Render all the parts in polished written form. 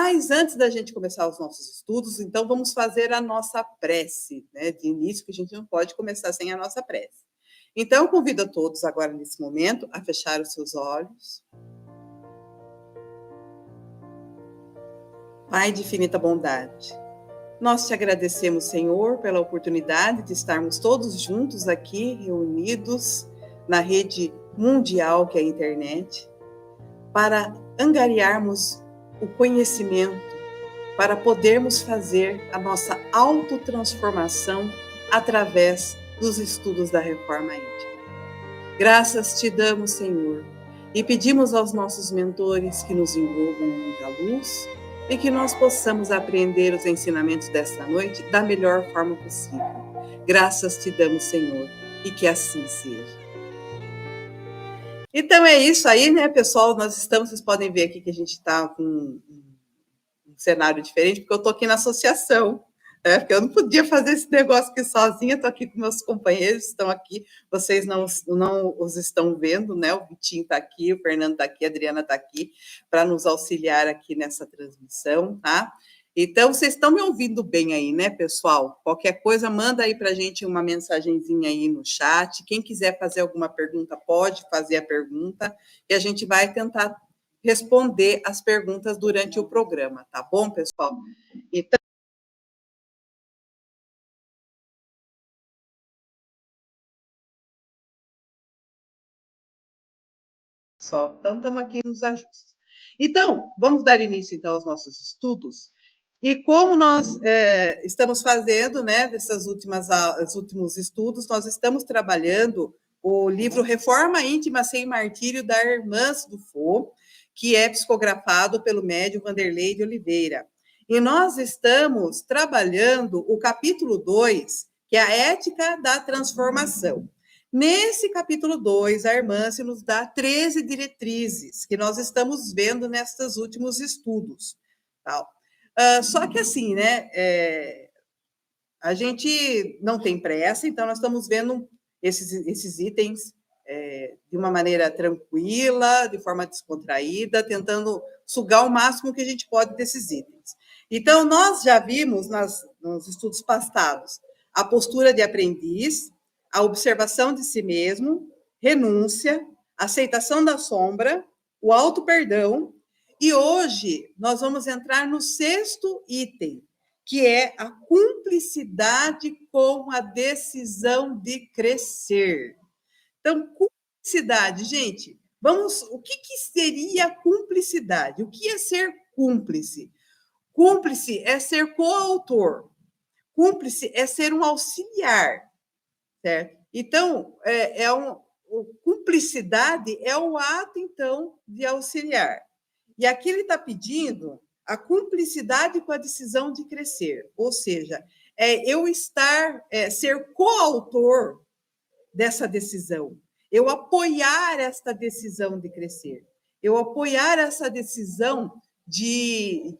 Mas antes da gente começar os nossos estudos, então vamos fazer a nossa prece, né? De início, que a gente não pode começar sem a nossa prece. Então, eu convido a todos agora, nesse momento, a fechar os seus olhos. Pai de infinita bondade, nós te agradecemos, Senhor, pela oportunidade de estarmos todos juntos aqui, reunidos na rede mundial que é a internet, para angariarmos o conhecimento, para podermos fazer a nossa autotransformação através dos estudos da Reforma Íntima. Graças te damos, Senhor, e pedimos aos nossos mentores que nos envolvam em muita luz e que nós possamos aprender os ensinamentos desta noite da melhor forma possível. Graças te damos, Senhor, e que assim seja. Então é isso aí, né, pessoal? Vocês podem ver aqui que a gente está com um cenário diferente, porque eu estou aqui na associação, né? Porque eu não podia fazer esse negócio aqui sozinha, estou aqui com meus companheiros, estão aqui, vocês não os estão vendo, né? O Vitinho está aqui, o Fernando está aqui, a Adriana está aqui, para nos auxiliar aqui nessa transmissão, tá? Então, vocês estão me ouvindo bem aí, né, pessoal? Qualquer coisa, manda aí para a gente uma mensagenzinha aí no chat. Quem quiser fazer alguma pergunta, pode fazer a pergunta, e a gente vai tentar responder as perguntas durante o programa, tá bom, pessoal? Então, estamos aqui nos ajustes. Então, vamos dar início, então, aos nossos estudos. E como nós estamos fazendo, né, os últimos estudos, nós estamos trabalhando o livro Reforma Íntima Sem Martírio, da Hermance Dufaux, que é psicografado pelo médium Vanderlei de Oliveira. E nós estamos trabalhando o capítulo 2, que é a ética da transformação. Nesse capítulo 2, a Hermance nos dá 13 diretrizes que nós estamos vendo nesses últimos estudos. Só que assim, né, a gente não tem pressa, então nós estamos vendo esses itens de uma maneira tranquila, de forma descontraída, tentando sugar o máximo que a gente pode desses itens. Então, nós já vimos nos estudos passados a postura de aprendiz, a observação de si mesmo, renúncia, aceitação da sombra, o auto-perdão, e hoje nós vamos entrar no 6º item, que é a cumplicidade com a decisão de crescer. Então, cumplicidade, gente, o que seria cumplicidade? O que é ser cúmplice? Cúmplice é ser coautor. Cúmplice é ser um auxiliar, certo? Então, cumplicidade é o ato, então, de auxiliar. E aqui ele está pedindo a cumplicidade com a decisão de crescer, ou seja, eu ser coautor dessa decisão, eu apoiar esta decisão de crescer, eu apoiar essa decisão de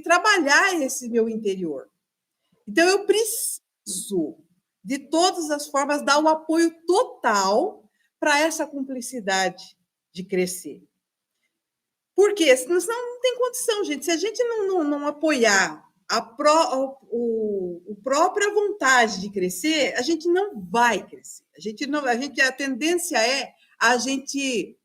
trabalhar esse meu interior. Então, eu preciso, de todas as formas, dar o apoio total para essa cumplicidade de crescer. Por quê? Senão não tem condição, gente. Se a gente não apoiar a própria vontade de crescer, a gente não vai crescer. A tendência é a gente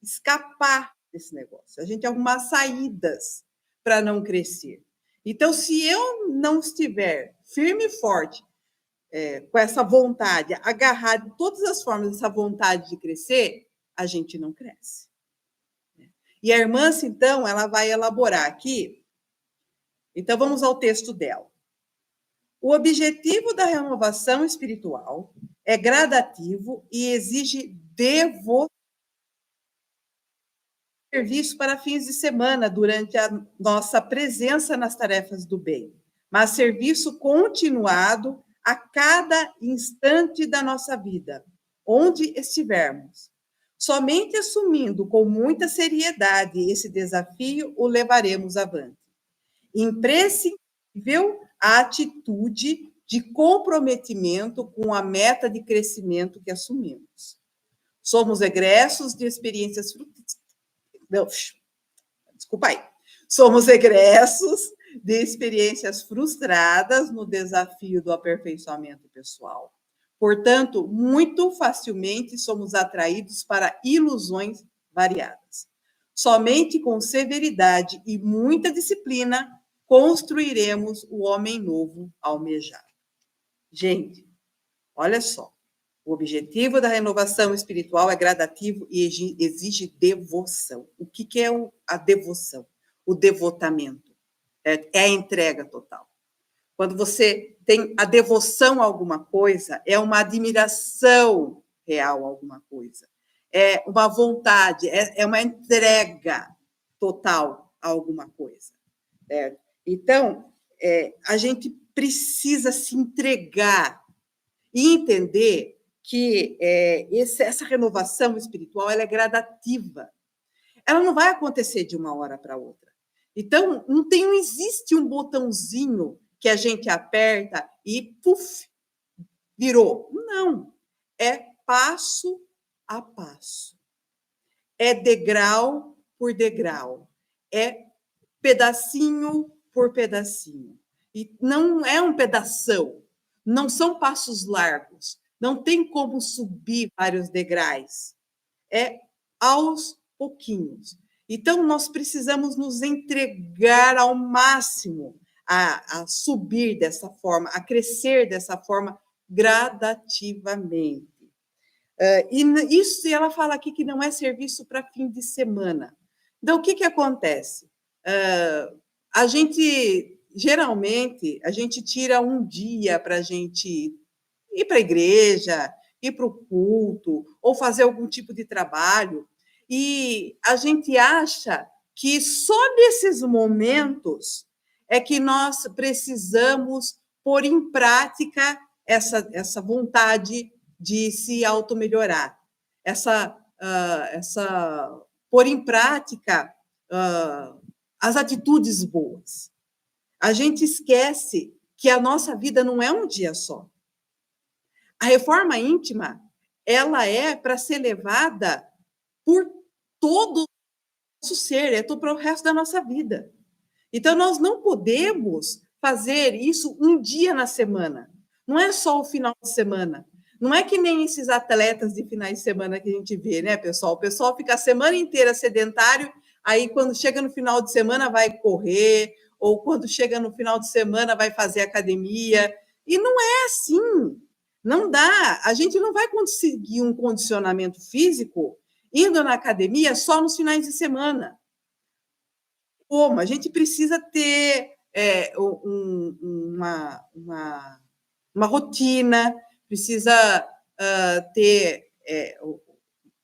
escapar desse negócio, a gente arrumar saídas para não crescer. Então, se eu não estiver firme e forte com essa vontade, agarrar de todas as formas essa vontade de crescer, a gente não cresce. E a Hermance, então, ela vai elaborar aqui. Então, vamos ao texto dela. O objetivo da renovação espiritual é gradativo e exige devoção. Serviço para fins de semana durante a nossa presença nas tarefas do bem, mas serviço continuado a cada instante da nossa vida, onde estivermos. Somente assumindo com muita seriedade esse desafio o levaremos avante. Imprescindível a atitude de comprometimento com a meta de crescimento que assumimos. Somos egressos de experiências Não, desculpa aí. Somos egressos de experiências frustradas no desafio do aperfeiçoamento pessoal. Portanto, muito facilmente somos atraídos para ilusões variadas. Somente com severidade e muita disciplina construiremos o homem novo almejado. Gente, olha só. O objetivo da renovação espiritual é gradativo e exige devoção. O que é a devoção? O devotamento. É a entrega total. Quando você tem a devoção a alguma coisa, é uma admiração real a alguma coisa. É uma vontade, é uma entrega total a alguma coisa. Certo? Então, a gente precisa se entregar e entender que essa renovação espiritual ela é gradativa. Ela não vai acontecer de uma hora para outra. Então, não existe um botãozinho que a gente aperta e, puf, virou. Não. É passo a passo. É degrau por degrau. É pedacinho por pedacinho. E não é um pedação. Não são passos largos. Não tem como subir vários degraus. É aos pouquinhos. Então, nós precisamos nos entregar ao máximo a subir dessa forma, a crescer dessa forma gradativamente. E isso ela fala aqui que não é serviço para fim de semana. Então, o que acontece? A gente, geralmente, a gente tira um dia para a gente ir para a igreja, ir para o culto, ou fazer algum tipo de trabalho, e a gente acha que só nesses momentos é que nós precisamos pôr em prática essa vontade de se automelhorar, essa pôr em prática as atitudes boas. A gente esquece que a nossa vida não é um dia só. A reforma íntima, ela é para ser levada por todo o nosso ser, para o resto da nossa vida. Então, nós não podemos fazer isso um dia na semana. Não é só o final de semana. Não é que nem esses atletas de finais de semana que a gente vê, né, pessoal? O pessoal fica a semana inteira sedentário, aí quando chega no final de semana vai correr, ou quando chega no final de semana vai fazer academia. E não é assim. Não dá. A gente não vai conseguir um condicionamento físico indo na academia só nos finais de semana. Como? A gente precisa ter uma rotina, precisa ter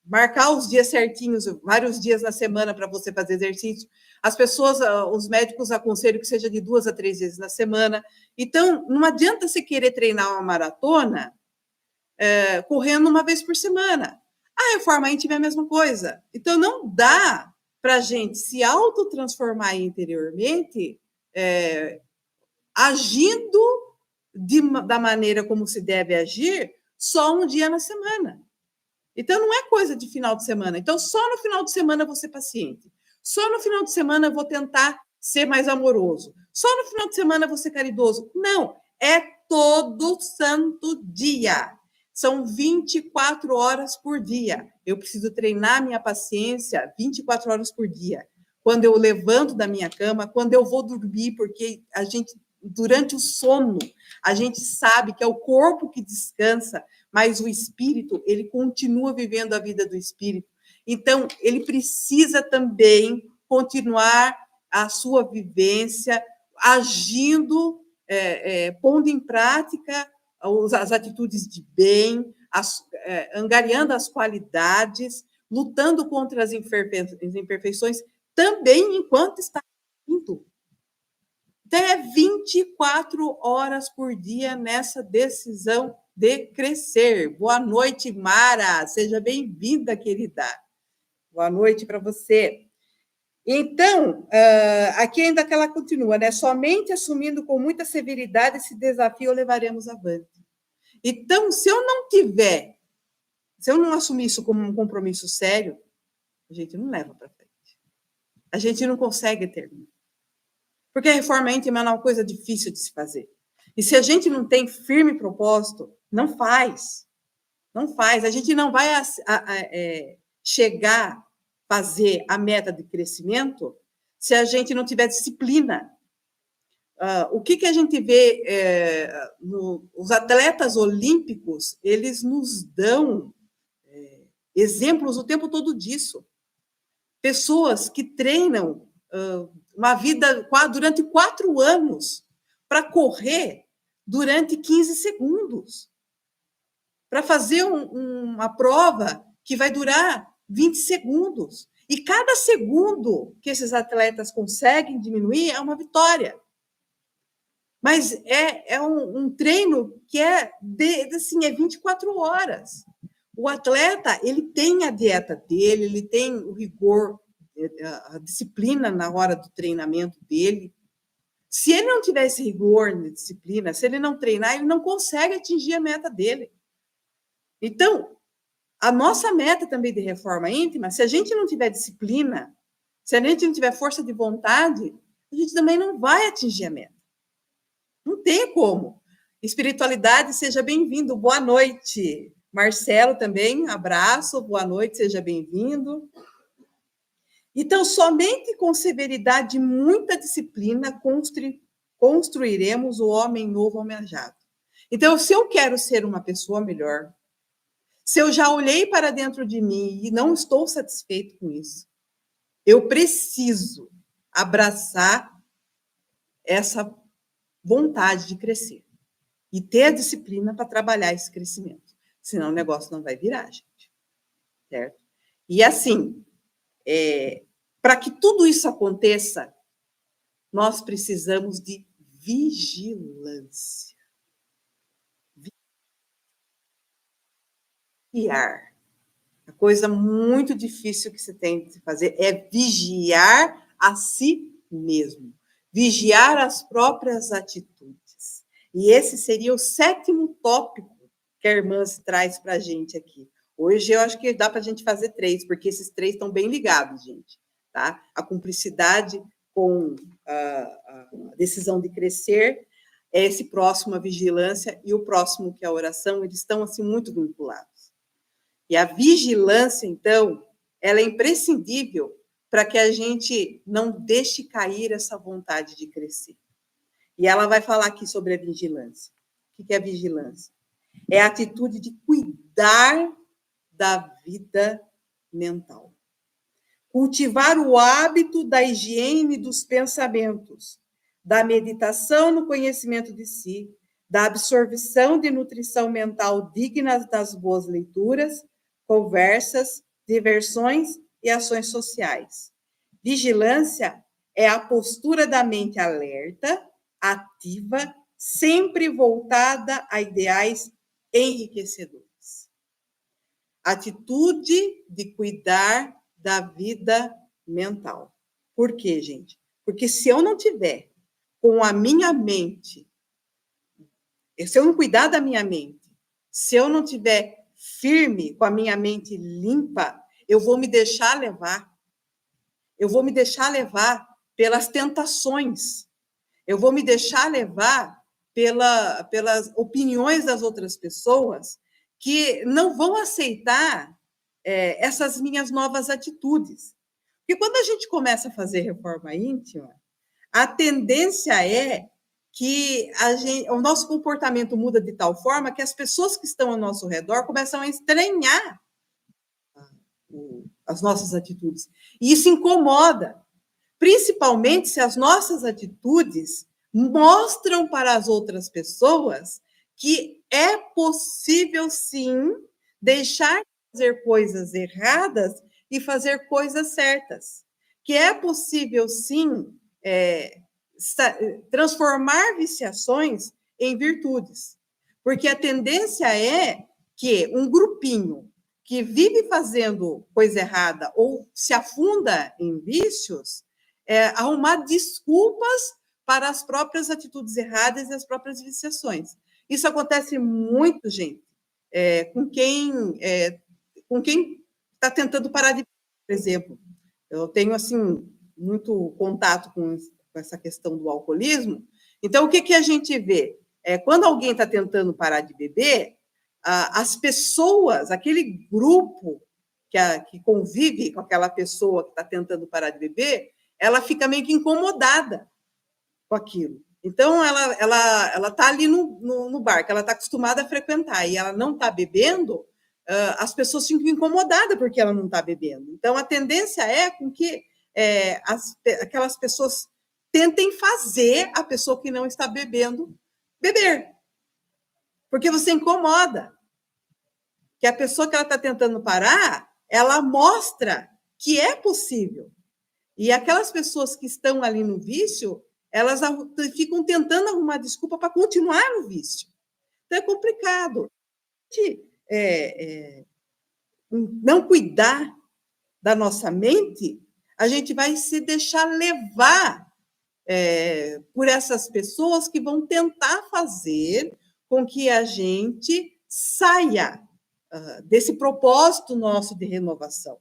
marcar os dias certinhos, vários dias na semana para você fazer exercício. As pessoas, os médicos aconselham que seja de 2 a 3 vezes na semana. Então, não adianta você querer treinar uma maratona correndo uma vez por semana. A reforma íntima é a mesma coisa. Então, não dá para a gente se autotransformar interiormente agindo da maneira como se deve agir só um dia na semana. Então, não é coisa de final de semana. Então, só no final de semana eu vou ser paciente. Só no final de semana eu vou tentar ser mais amoroso. Só no final de semana eu vou ser caridoso. Não, é todo santo dia. São 24 horas por dia. Eu preciso treinar minha paciência 24 horas por dia. Quando eu levanto da minha cama, quando eu vou dormir, porque a gente, durante o sono, a gente sabe que é o corpo que descansa, mas o espírito, ele continua vivendo a vida do espírito. Então, ele precisa também continuar a sua vivência, agindo, pondo em prática as atitudes de bem, angariando as qualidades, lutando contra as imperfeições, também enquanto está indo. Então, é 24 horas por dia nessa decisão de crescer. Boa noite, Mara. Seja bem-vinda, querida. Boa noite para você. Então, aqui ainda que ela continua, né? Somente assumindo com muita severidade esse desafio levaremos avante. Então, se eu não assumir isso como um compromisso sério, a gente não leva para frente. a gente não consegue terminar. Porque a reforma íntima é uma coisa difícil de se fazer. E se a gente não tem firme propósito, não faz. Não faz. A gente não vai chegar a fazer a meta de crescimento se a gente não tiver disciplina. O que a gente vê os atletas olímpicos, eles nos dão exemplos o tempo todo disso. Pessoas que treinam uma vida durante 4 anos para correr durante 15 segundos, para fazer uma prova que vai durar 20 segundos. E cada segundo que esses atletas conseguem diminuir é uma vitória. Mas é um treino que assim, é 24 horas. O atleta, ele tem a dieta dele, ele tem o rigor, a disciplina na hora do treinamento dele. Se ele não tiver esse rigor de disciplina, se ele não treinar, ele não consegue atingir a meta dele. Então, a nossa meta também de reforma íntima, se a gente não tiver disciplina, se a gente não tiver força de vontade, a gente também não vai atingir a meta. Não tem como. Espiritualidade, seja bem-vindo. Boa noite. Marcelo também, abraço, boa noite, seja bem-vindo. Então, somente com severidade e muita disciplina construiremos o homem novo almejado. Então, se eu quero ser uma pessoa melhor, se eu já olhei para dentro de mim e não estou satisfeito com isso, eu preciso abraçar essa vontade de crescer e ter a disciplina para trabalhar esse crescimento. Senão o negócio não vai virar, gente. Certo? E assim, para que tudo isso aconteça, nós precisamos de vigilância. Vigiar. A coisa muito difícil que você tem de fazer é vigiar a si mesmo. Vigiar as próprias atitudes. E esse seria o 7º tópico que a irmã traz para a gente aqui. Hoje eu acho que dá para a gente fazer 3, porque esses 3 estão bem ligados, gente. Tá? A cumplicidade com a decisão de crescer, esse próximo, a vigilância, e o próximo, que é a oração, eles estão assim muito vinculados. E a vigilância, então, ela é imprescindível para que a gente não deixe cair essa vontade de crescer. E ela vai falar aqui sobre a vigilância. O que é a vigilância? É a atitude de cuidar da vida mental. Cultivar o hábito da higiene dos pensamentos, da meditação no conhecimento de si, da absorção de nutrição mental digna das boas leituras, conversas, diversões e ações sociais. Vigilância é a postura da mente alerta, ativa, sempre voltada a ideais enriquecedores. Atitude de cuidar da vida mental. Por quê, gente? Porque se eu não tiver com a minha mente, se eu não cuidar da minha mente, se eu não tiver firme com a minha mente limpa, eu vou me deixar levar. Eu vou me deixar levar pelas tentações. Eu vou me deixar levar pelas opiniões das outras pessoas que não vão aceitar essas minhas novas atitudes. Porque quando a gente começa a fazer reforma íntima, a tendência é que o nosso comportamento muda de tal forma que as pessoas que estão ao nosso redor começam a estranhar as nossas atitudes. E isso incomoda, principalmente se as nossas atitudes mostram para as outras pessoas que é possível, sim, deixar de fazer coisas erradas e fazer coisas certas. Que é possível, sim, transformar viciações em virtudes. Porque a tendência é que um grupinho que vive fazendo coisa errada ou se afunda em vícios, arrumar desculpas para as próprias atitudes erradas e as próprias viciações. Isso acontece muito, gente, com quem está tentando parar de, por exemplo. Eu tenho, assim, muito contato com essa questão do alcoolismo. Então, o que a gente vê? Quando alguém está tentando parar de beber, as pessoas, aquele grupo que convive com aquela pessoa que está tentando parar de beber, ela fica meio que incomodada com aquilo. Então, ela está ali no bar, que ela está acostumada a frequentar, e ela não está bebendo, as pessoas ficam incomodadas porque ela não está bebendo. Então, a tendência é com que aquelas pessoas tentem fazer a pessoa que não está bebendo beber. Porque você incomoda. Que a pessoa que ela está tentando parar, ela mostra que é possível. E aquelas pessoas que estão ali no vício, elas ficam tentando arrumar desculpa para continuar no vício. Então, é complicado. Não cuidar da nossa mente, a gente vai se deixar levar por essas pessoas que vão tentar fazer com que a gente saia desse propósito nosso de renovação.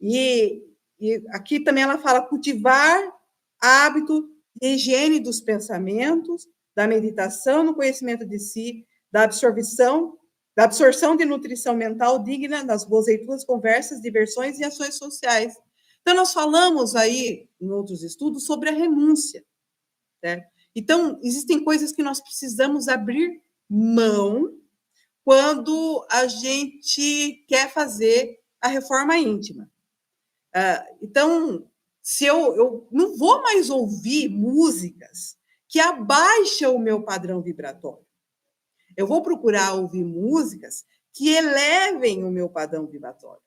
E aqui também ela fala cultivar hábito de higiene dos pensamentos, da meditação no conhecimento de si, da absorção de nutrição mental digna das boas leituras, conversas, diversões e ações sociais. Então, nós falamos aí, em outros estudos, sobre a renúncia. Né? Então, existem coisas que nós precisamos abrir mão quando a gente quer fazer a reforma íntima. Então, se eu não vou mais ouvir músicas que abaixam o meu padrão vibratório. Eu vou procurar ouvir músicas que elevem o meu padrão vibratório.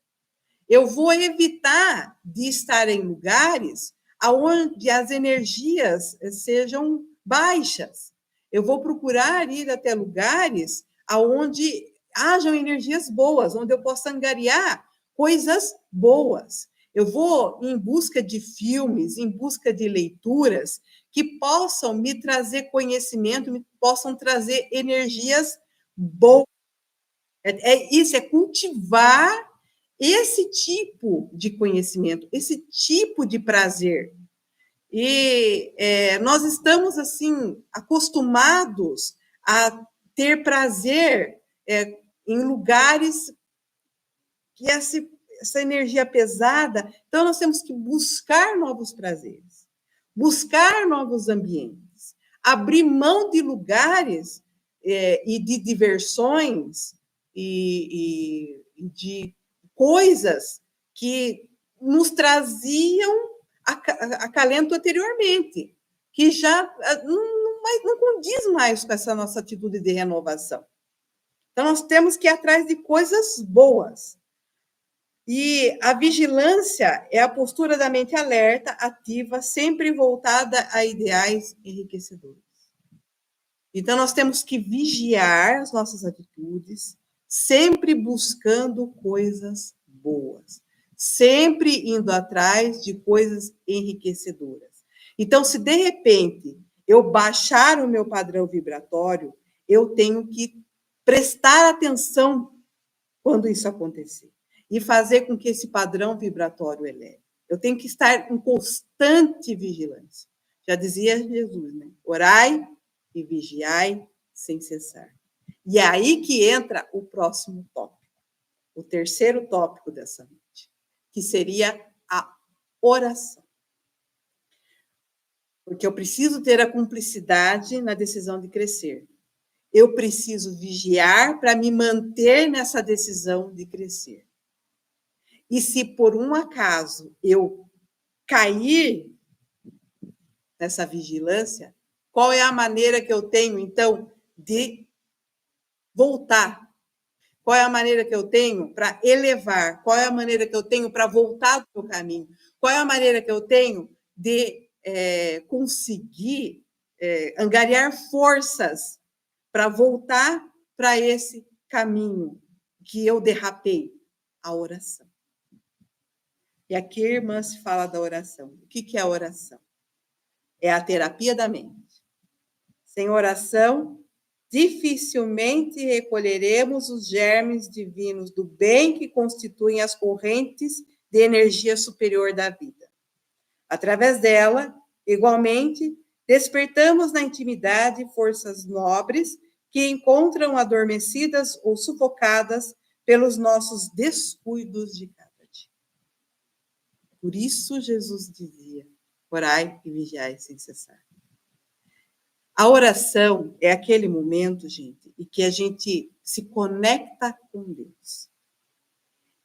Eu vou evitar de estar em lugares onde as energias sejam baixas. Eu vou procurar ir até lugares onde hajam energias boas, onde eu possa angariar coisas boas. Eu vou em busca de filmes, em busca de leituras que possam me trazer conhecimento, me possam trazer energias boas. Isso, é cultivar esse tipo de conhecimento, esse tipo de prazer. E nós estamos, assim, acostumados a ter prazer em lugares que essa energia pesada. Então, nós temos que buscar novos prazeres, buscar novos ambientes, abrir mão de lugares e de diversões e de coisas que nos traziam acalento anteriormente, que já não condiz mais com essa nossa atitude de renovação. Então, nós temos que ir atrás de coisas boas. E a vigilância é a postura da mente alerta, ativa, sempre voltada a ideais enriquecedores. Então, nós temos que vigiar as nossas atitudes, sempre buscando coisas boas, sempre indo atrás de coisas enriquecedoras. Então, se de repente eu baixar o meu padrão vibratório, eu tenho que prestar atenção quando isso acontecer e fazer com que esse padrão vibratório eleve. Eu tenho que estar em constante vigilância. Já dizia Jesus, né? Orai e vigiai sem cessar. E é aí que entra o próximo tópico, o terceiro tópico dessa noite, que seria a oração. Porque eu preciso ter a cumplicidade na decisão de crescer. Eu preciso vigiar para me manter nessa decisão de crescer. E se por um acaso eu cair nessa vigilância, qual é a maneira que eu tenho, então, de voltar? Qual é a maneira que eu tenho para elevar? Qual é a maneira que eu tenho para voltar do meu caminho? Qual é a maneira que eu tenho de conseguir angariar forças para voltar para esse caminho que eu derrapei? A oração. E aqui, irmã, se fala da oração. O que é a oração? É a terapia da mente. Sem oração, dificilmente recolheremos os germes divinos do bem que constituem as correntes de energia superior da vida. Através dela, igualmente, despertamos na intimidade forças nobres que encontram adormecidas ou sufocadas pelos nossos descuidos de cada dia. Por isso, Jesus dizia: orai e vigiai sem cessar. A oração é aquele momento, gente, em que a gente se conecta com Deus.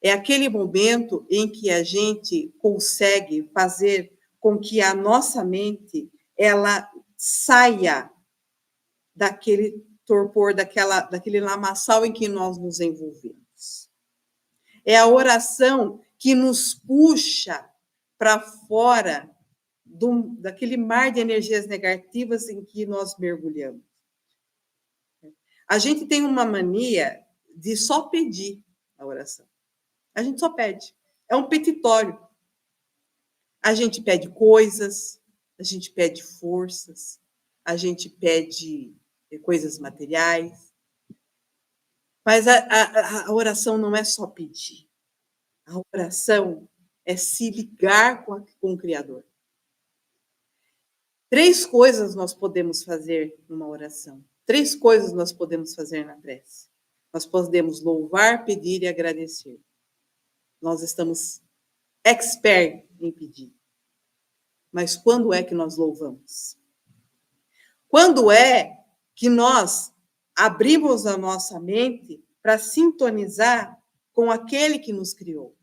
É aquele momento em que a gente consegue fazer com que a nossa mente ela saia daquele torpor, daquele lamaçal em que nós nos envolvemos. É a oração que nos puxa para fora daquele mar de energias negativas em que nós mergulhamos. A gente tem uma mania de só pedir a oração. A gente só pede. É um petitório. A gente pede coisas, a gente pede forças, a gente pede coisas materiais. Mas a oração não é só pedir. A oração é se ligar com o Criador. 3 coisas nós podemos fazer numa oração. 3 coisas nós podemos fazer na prece. Nós podemos louvar, pedir e agradecer. Nós estamos expert em pedir. Mas quando é que nós louvamos? Quando é que nós abrimos a nossa mente para sintonizar com aquele que nos criou?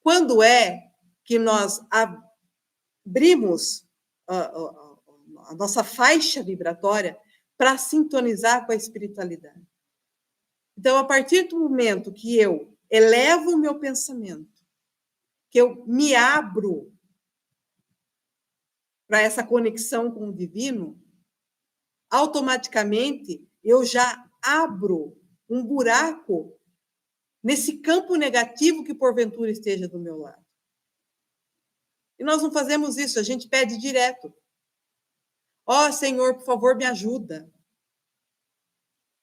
Quando é que nós abrimos a nossa faixa vibratória para sintonizar com a espiritualidade? Então, a partir do momento que eu elevo o meu pensamento, que eu me abro para essa conexão com o divino, automaticamente eu já abro um buraco nesse campo negativo que porventura esteja do meu lado. E nós não fazemos isso, a gente pede direto. Ó, Senhor, por favor, me ajuda.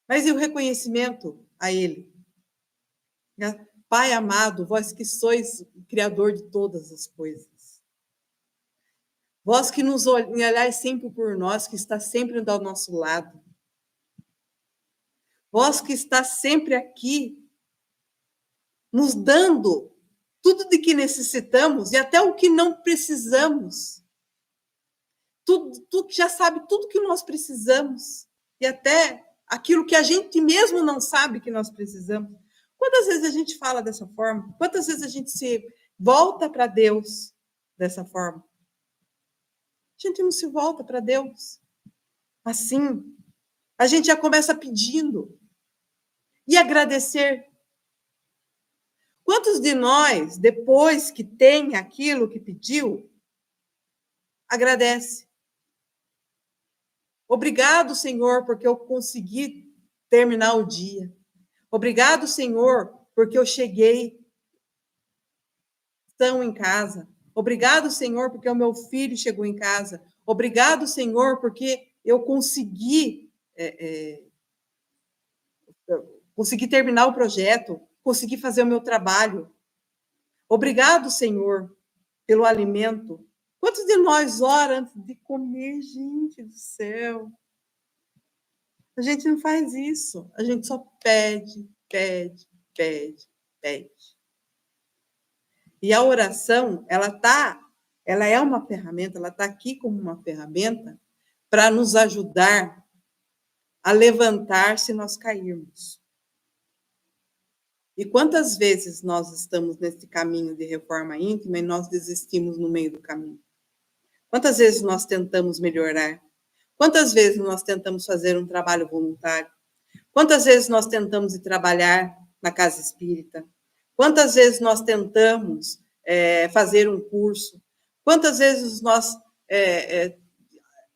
Mas e o reconhecimento a Ele? Pai amado, vós que sois o Criador de todas as coisas. Vós que nos olhais sempre por nós, que está sempre ao nosso lado. Vós que está sempre aqui, nos dando tudo de que necessitamos e até o que não precisamos. Tu já sabe tudo que nós precisamos e até aquilo que a gente mesmo não sabe que nós precisamos. Quantas vezes a gente fala dessa forma? Quantas vezes a gente se volta para Deus dessa forma? A gente não se volta para Deus assim. A gente já começa pedindo e agradecer. Quantos de nós, depois que tem aquilo que pediu, agradece? Obrigado, Senhor, porque eu consegui terminar o dia. Obrigado, Senhor, porque eu cheguei são em casa. Obrigado, Senhor, porque o meu filho chegou em casa. Obrigado, Senhor, porque eu consegui terminar o projeto, consegui fazer o meu trabalho. Obrigado, Senhor, pelo alimento. Quantos de nós ora antes de comer, gente do céu? A gente não faz isso. A gente só pede, pede, pede, pede. E a oração, ela é uma ferramenta, ela está aqui como uma ferramenta para nos ajudar a levantar se nós cairmos. E quantas vezes nós estamos nesse caminho de reforma íntima e nós desistimos no meio do caminho? Quantas vezes nós tentamos melhorar? Quantas vezes nós tentamos fazer um trabalho voluntário? Quantas vezes nós tentamos ir trabalhar na casa espírita? Quantas vezes nós tentamos fazer um curso? Quantas vezes nós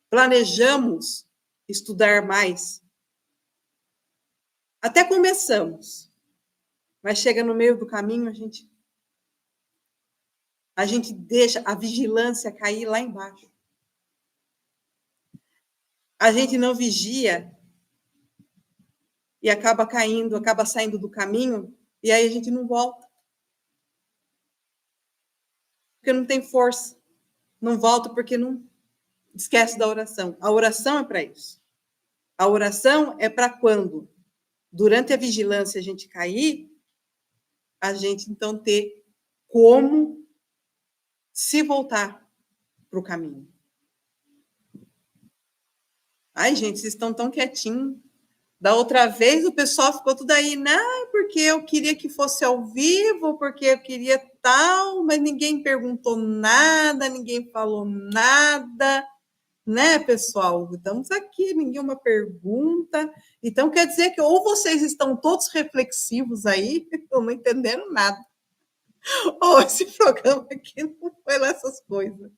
planejamos estudar mais? Até começamos, mas chega no meio do caminho, a gente deixa a vigilância cair lá embaixo. A gente não vigia e acaba caindo, acaba saindo do caminho, e aí a gente não volta. Porque não tem força. não volta porque não esquece da oração. A oração é para isso. A oração é para quando, durante a vigilância, a gente cair, a gente então ter como se voltar para o caminho. Ai, gente, vocês estão tão quietinhos. Da outra vez o pessoal ficou tudo aí, não, porque eu queria que fosse ao vivo, porque eu queria tal, mas ninguém perguntou nada, ninguém falou nada, né, pessoal? Estamos aqui, nenhuma pergunta. Então quer dizer que ou vocês estão todos reflexivos aí, eu não entendendo nada, ou esse programa aqui não foi lá essas coisas.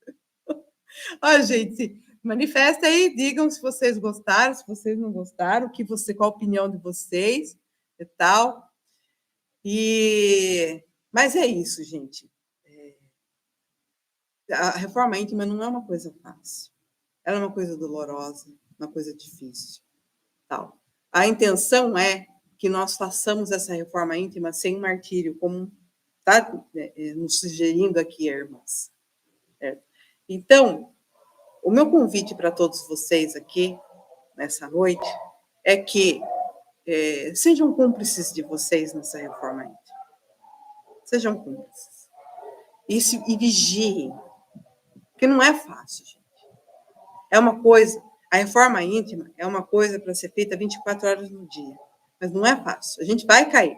Ó, gente, manifesta aí, digam se vocês gostaram, se vocês não gostaram, qual a opinião de vocês e tal. Mas é isso, gente. A reforma íntima não é uma coisa fácil. Ela é uma coisa dolorosa, uma coisa difícil. Tal. A intenção é que nós façamos essa reforma íntima sem martírio, como está nos sugerindo aqui, irmãs. Então, o meu convite para todos vocês aqui, nessa noite, é que sejam cúmplices de vocês nessa reforma íntima. Sejam cúmplices. E vigiem. Porque não é fácil, gente. É uma coisa, a reforma íntima é uma coisa para ser feita 24 horas no dia. Mas não é fácil. A gente vai cair.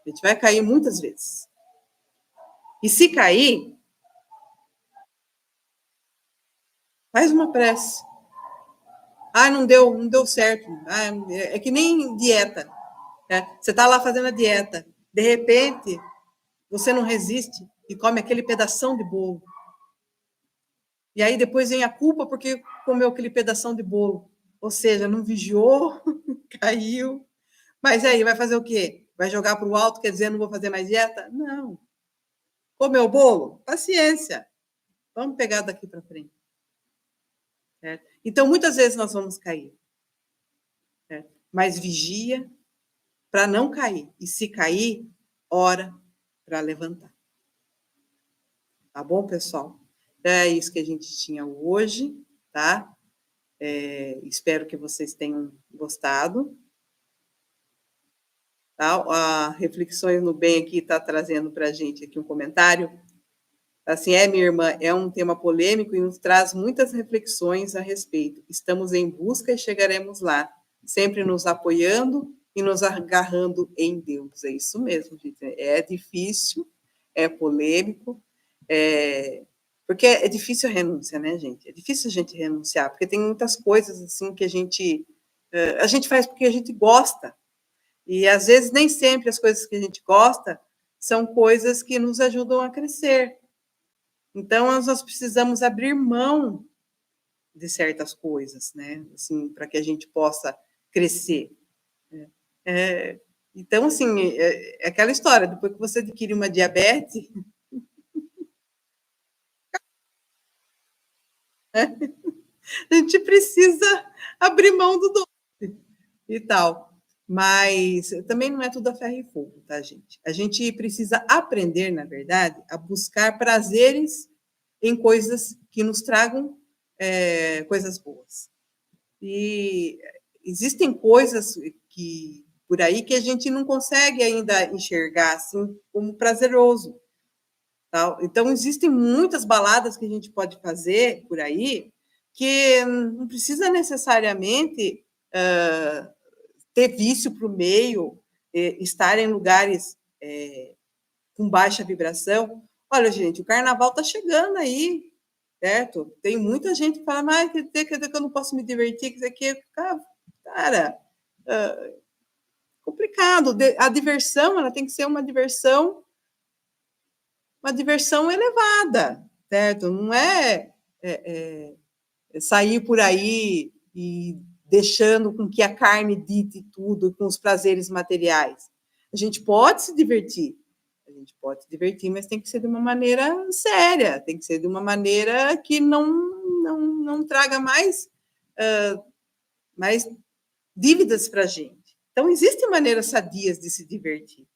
A gente vai cair muitas vezes. E se cair, faz uma prece. Ah, não deu certo. Ah, é que nem dieta. Né? Você está lá fazendo a dieta. De repente, você não resiste e come aquele pedação de bolo. E aí depois vem a culpa porque comeu aquele pedação de bolo. Ou seja, não vigiou, caiu. Mas aí, vai fazer o quê? Vai jogar para o alto, quer dizer, não vou fazer mais dieta? Não. Comeu o bolo? Paciência. Vamos pegar daqui para frente. Certo? Então, muitas vezes nós vamos cair. Certo? Mas vigia para não cair. E se cair, ora para levantar. Tá bom, pessoal? É isso que a gente tinha hoje, tá? Espero que vocês tenham gostado. Tá? A Reflexões no Bem aqui está trazendo para a gente aqui um comentário. Assim, minha irmã, é um tema polêmico e nos traz muitas reflexões a respeito. Estamos em busca e chegaremos lá, sempre nos apoiando e nos agarrando em Deus. É isso mesmo, gente. É difícil, é polêmico, porque é difícil a renúncia, né, gente? É difícil a gente renunciar, porque tem muitas coisas assim que a gente faz porque a gente gosta. E às vezes nem sempre as coisas que a gente gosta são coisas que nos ajudam a crescer. Então, nós precisamos abrir mão de certas coisas, né? Assim, para que a gente possa crescer. Então, assim, é aquela história, depois que você adquire uma diabetes, a gente precisa abrir mão do doce e tal. Mas também não é tudo a ferro e fogo, tá, gente? A gente precisa aprender, na verdade, a buscar prazeres em coisas que nos tragam coisas boas. E existem coisas que por aí que a gente não consegue ainda enxergar assim como prazeroso. Tá? Então, existem muitas baladas que a gente pode fazer por aí que não precisa necessariamente ter vício para o meio, estar em lugares com baixa vibração. Olha, gente, o carnaval está chegando aí, certo? Tem muita gente que fala, mas quer dizer que eu não posso me divertir, que isso aqui, cara, complicado. A diversão, ela tem que ser uma diversão elevada, certo? Não sair por aí e deixando com que a carne dite tudo, com os prazeres materiais. A gente pode se divertir, mas tem que ser de uma maneira séria, tem que ser de uma maneira que não traga mais dívidas para a gente. Então, existem maneiras sadias de se divertir.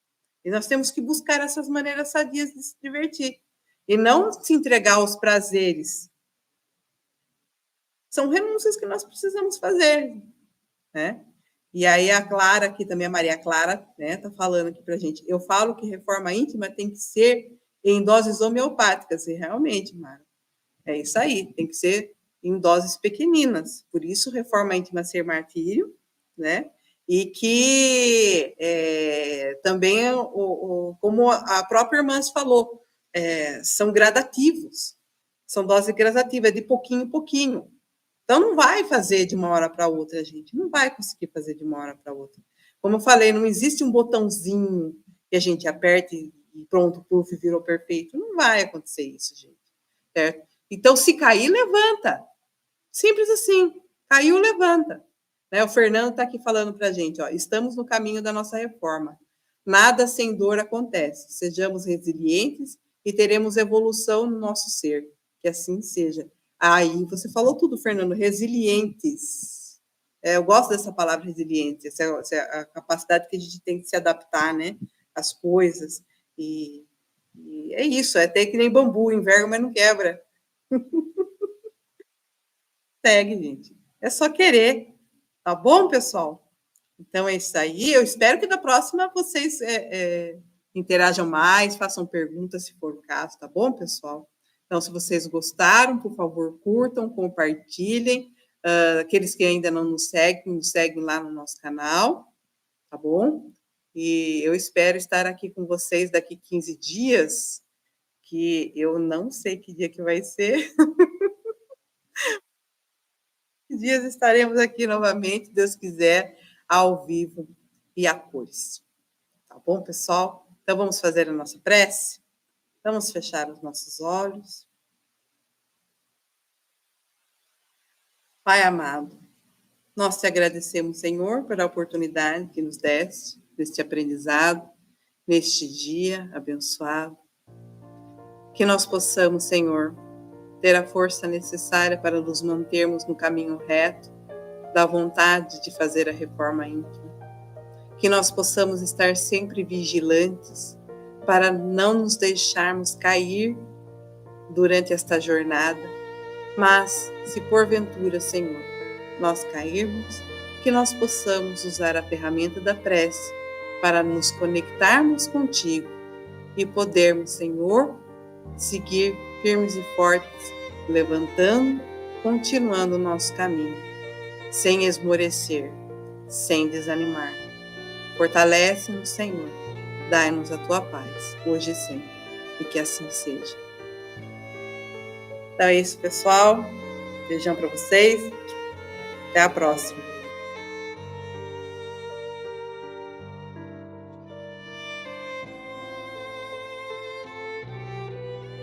E nós temos que buscar essas maneiras sadias de se divertir. e não se entregar aos prazeres. São renúncias que nós precisamos fazer, né? E aí a Clara aqui também, a Maria Clara, né, tá falando aqui pra gente. Eu falo que reforma íntima tem que ser em doses homeopáticas, e realmente, Mara, é isso aí, tem que ser em doses pequeninas. Por isso, reforma íntima ser martírio, né? E que também, como a própria irmã falou, são gradativos, são doses gradativas, de pouquinho em pouquinho. Então, não vai fazer de uma hora para outra, gente. Não vai conseguir fazer de uma hora para outra. Como eu falei, não existe um botãozinho que a gente aperta e pronto, o puff virou perfeito. Não vai acontecer isso, gente. Certo? Então, se cair, levanta. Simples assim. Caiu, levanta. Né? O Fernando está aqui falando para a gente, ó, estamos no caminho da nossa reforma. Nada sem dor acontece. Sejamos resilientes e teremos evolução no nosso ser. Que assim seja. Aí você falou tudo, Fernando, resilientes. Eu gosto dessa palavra resiliente, essa é a capacidade que a gente tem de se adaptar, né, às coisas. E é isso, é até que nem bambu, enverga, mas não quebra. Segue, gente. É só querer. Tá bom, pessoal? Então é isso aí. Eu espero que da próxima vocês interajam mais, façam perguntas, se for o caso, tá bom, pessoal? Então, se vocês gostaram, por favor, curtam, compartilhem. Aqueles que ainda não nos seguem lá no nosso canal, tá bom? E eu espero estar aqui com vocês daqui 15 dias, que eu não sei que dia que vai ser. Que dias estaremos aqui novamente, Deus quiser, ao vivo e a cores. Tá bom, pessoal? Então, vamos fazer a nossa prece? Vamos fechar os nossos olhos. Pai amado, nós te agradecemos, Senhor, pela oportunidade que nos deste, deste aprendizado, neste dia abençoado. Que nós possamos, Senhor, ter a força necessária para nos mantermos no caminho reto, da vontade de fazer a reforma íntima. Que nós possamos estar sempre vigilantes para não nos deixarmos cair durante esta jornada, mas se porventura, Senhor, nós cairmos, que nós possamos usar a ferramenta da prece para nos conectarmos contigo e podermos, Senhor, seguir firmes e fortes, levantando, continuando o nosso caminho, sem esmorecer, sem desanimar. Fortalece-nos, Senhor, dai-nos a tua paz, hoje e sempre, e que assim seja. Então é isso, pessoal. Beijão para vocês. Até a próxima.